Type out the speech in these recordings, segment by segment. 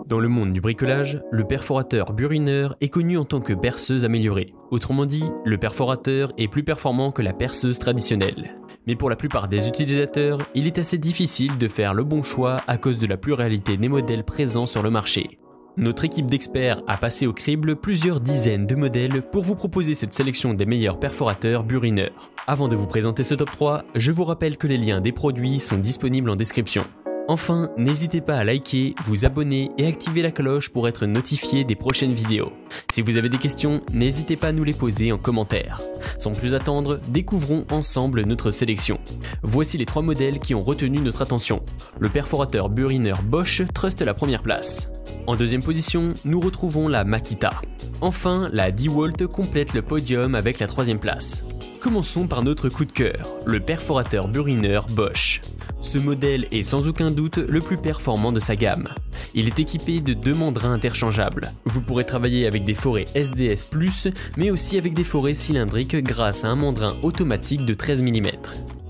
Dans le monde du bricolage, le perforateur burineur est connu en tant que perceuse améliorée. Autrement dit, le perforateur est plus performant que la perceuse traditionnelle. Mais pour la plupart des utilisateurs, il est assez difficile de faire le bon choix à cause de la pluralité des modèles présents sur le marché. Notre équipe d'experts a passé au crible plusieurs dizaines de modèles pour vous proposer cette sélection des meilleurs perforateurs burineurs. Avant de vous présenter ce top 3, je vous rappelle que les liens des produits sont disponibles en description. Enfin, n'hésitez pas à liker, vous abonner et activer la cloche pour être notifié des prochaines vidéos. Si vous avez des questions, n'hésitez pas à nous les poser en commentaire. Sans plus attendre, découvrons ensemble notre sélection. Voici les 3 modèles qui ont retenu notre attention. Le perforateur burineur Bosch truste la première place. En deuxième position, nous retrouvons la Makita. Enfin, la DeWalt complète le podium avec la 3e place. Commençons par notre coup de cœur, le perforateur burineur Bosch. Ce modèle est sans aucun doute le plus performant de sa gamme. Il est équipé de 2 mandrins interchangeables. Vous pourrez travailler avec des forets SDS+, mais aussi avec des forets cylindriques grâce à un mandrin automatique de 13 mm.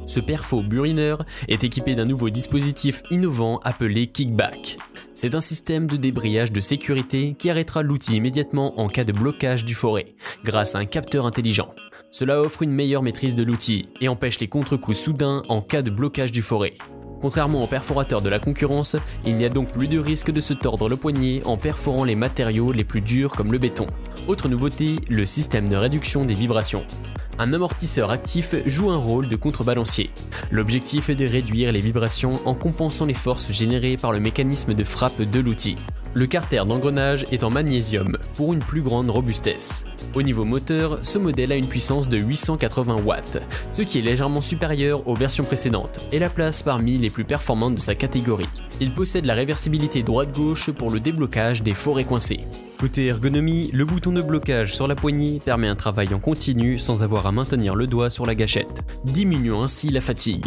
Ce perfo burineur est équipé d'un nouveau dispositif innovant appelé Kickback. C'est un système de débrayage de sécurité qui arrêtera l'outil immédiatement en cas de blocage du forêt, grâce à un capteur intelligent. Cela offre une meilleure maîtrise de l'outil et empêche les contre-coups soudains en cas de blocage du forêt. Contrairement aux perforateurs de la concurrence, il n'y a donc plus de risque de se tordre le poignet en perforant les matériaux les plus durs comme le béton. Autre nouveauté, le système de réduction des vibrations. Un amortisseur actif joue un rôle de contrebalancier. L'objectif est de réduire les vibrations en compensant les forces générées par le mécanisme de frappe de l'outil. Le carter d'engrenage est en magnésium pour une plus grande robustesse. Au niveau moteur, ce modèle a une puissance de 880 watts, ce qui est légèrement supérieur aux versions précédentes et la place parmi les plus performantes de sa catégorie. Il possède la réversibilité droite-gauche pour le déblocage des forêts coincées. Côté ergonomie, le bouton de blocage sur la poignée permet un travail en continu sans avoir à maintenir le doigt sur la gâchette, diminuant ainsi la fatigue.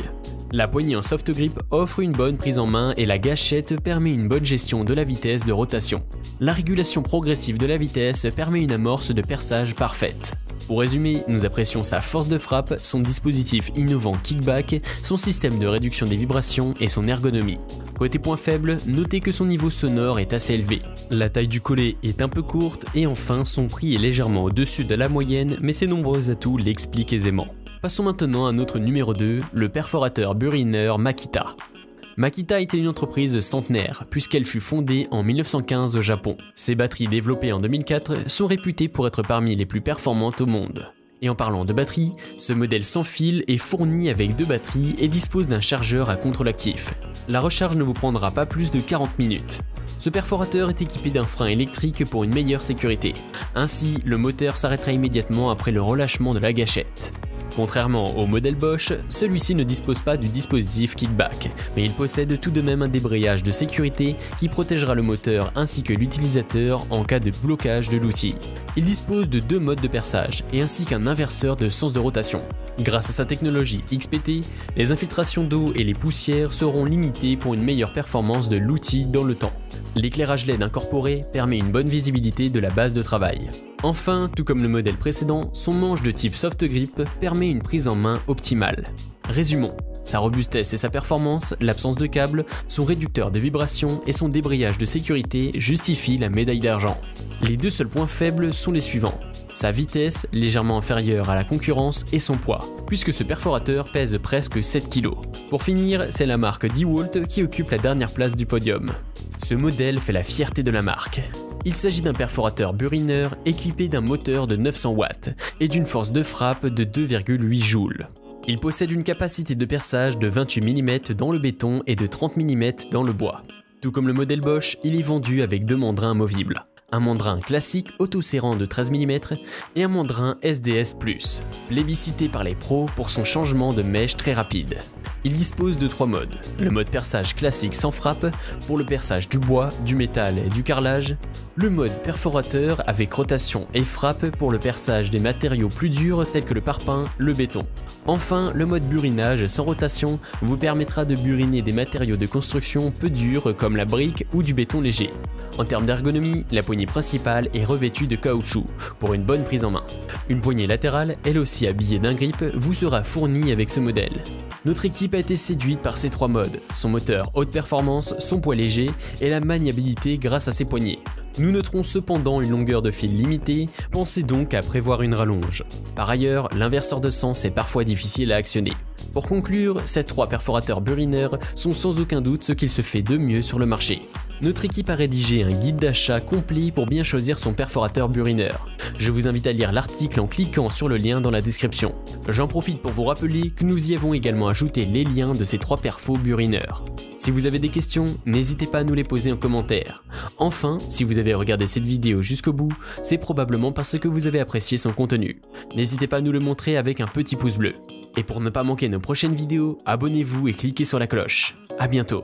La poignée en soft grip offre une bonne prise en main et la gâchette permet une bonne gestion de la vitesse de rotation. La régulation progressive de la vitesse permet une amorce de perçage parfaite. Pour résumer, nous apprécions sa force de frappe, son dispositif innovant Kickback, son système de réduction des vibrations et son ergonomie. Côté point faible, notez que son niveau sonore est assez élevé. La taille du collet est un peu courte et enfin son prix est légèrement au-dessus de la moyenne, mais ses nombreux atouts l'expliquent aisément. Passons maintenant à notre numéro 2, le perforateur burineur Makita. Makita était une entreprise centenaire puisqu'elle fut fondée en 1915 au Japon. Ses batteries développées en 2004 sont réputées pour être parmi les plus performantes au monde. Et en parlant de batterie, ce modèle sans fil est fourni avec 2 batteries et dispose d'un chargeur à contrôle actif. La recharge ne vous prendra pas plus de 40 minutes. Ce perforateur est équipé d'un frein électrique pour une meilleure sécurité. Ainsi, le moteur s'arrêtera immédiatement après le relâchement de la gâchette. Contrairement au modèle Bosch, celui-ci ne dispose pas du dispositif Kickback, mais il possède tout de même un débrayage de sécurité qui protégera le moteur ainsi que l'utilisateur en cas de blocage de l'outil. Il dispose de 2 modes de perçage et ainsi qu'un inverseur de sens de rotation. Grâce à sa technologie XPT, les infiltrations d'eau et les poussières seront limitées pour une meilleure performance de l'outil dans le temps. L'éclairage LED incorporé permet une bonne visibilité de la base de travail. Enfin, tout comme le modèle précédent, son manche de type soft grip permet une prise en main optimale. Résumons. Sa robustesse et sa performance, l'absence de câble, son réducteur de vibrations et son débrayage de sécurité justifient la médaille d'argent. Les 2 seuls points faibles sont les suivants. Sa vitesse, légèrement inférieure à la concurrence, et son poids, puisque ce perforateur pèse presque 7 kg. Pour finir, c'est la marque DeWalt qui occupe la dernière place du podium. Ce modèle fait la fierté de la marque. Il s'agit d'un perforateur burineur équipé d'un moteur de 900 watts et d'une force de frappe de 2,8 joules. Il possède une capacité de perçage de 28 mm dans le béton et de 30 mm dans le bois. Tout comme le modèle Bosch, il est vendu avec 2 mandrins amovibles. Un mandrin classique auto-serrant de 13 mm et un mandrin SDS+, plébiscité par les pros pour son changement de mèche très rapide. Il dispose de 3 modes. Le mode perçage classique sans frappe pour le perçage du bois, du métal et du carrelage. Le mode perforateur avec rotation et frappe pour le perçage des matériaux plus durs tels que le parpaing, le béton. Enfin, le mode burinage sans rotation vous permettra de buriner des matériaux de construction peu durs comme la brique ou du béton léger. En termes d'ergonomie, la poignée poignée principale est revêtue de caoutchouc pour une bonne prise en main. Une poignée latérale, elle aussi habillée d'un grip, vous sera fournie avec ce modèle. Notre équipe a été séduite par ces trois modes, son moteur haute performance, son poids léger et la maniabilité grâce à ses poignées. Nous noterons cependant une longueur de fil limitée, pensez donc à prévoir une rallonge. Par ailleurs, l'inverseur de sens est parfois difficile à actionner. Pour conclure, ces trois perforateurs Buriner sont sans aucun doute ce qu'il se fait de mieux sur le marché. Notre équipe a rédigé un guide d'achat complet pour bien choisir son perforateur Buriner. Je vous invite à lire l'article en cliquant sur le lien dans la description. J'en profite pour vous rappeler que nous y avons également ajouté les liens de ces trois perfos Buriner. Si vous avez des questions, n'hésitez pas à nous les poser en commentaire. Enfin, si vous avez regardé cette vidéo jusqu'au bout, c'est probablement parce que vous avez apprécié son contenu. N'hésitez pas à nous le montrer avec un petit pouce bleu. Et pour ne pas manquer nos prochaines vidéos, abonnez-vous et cliquez sur la cloche. À bientôt.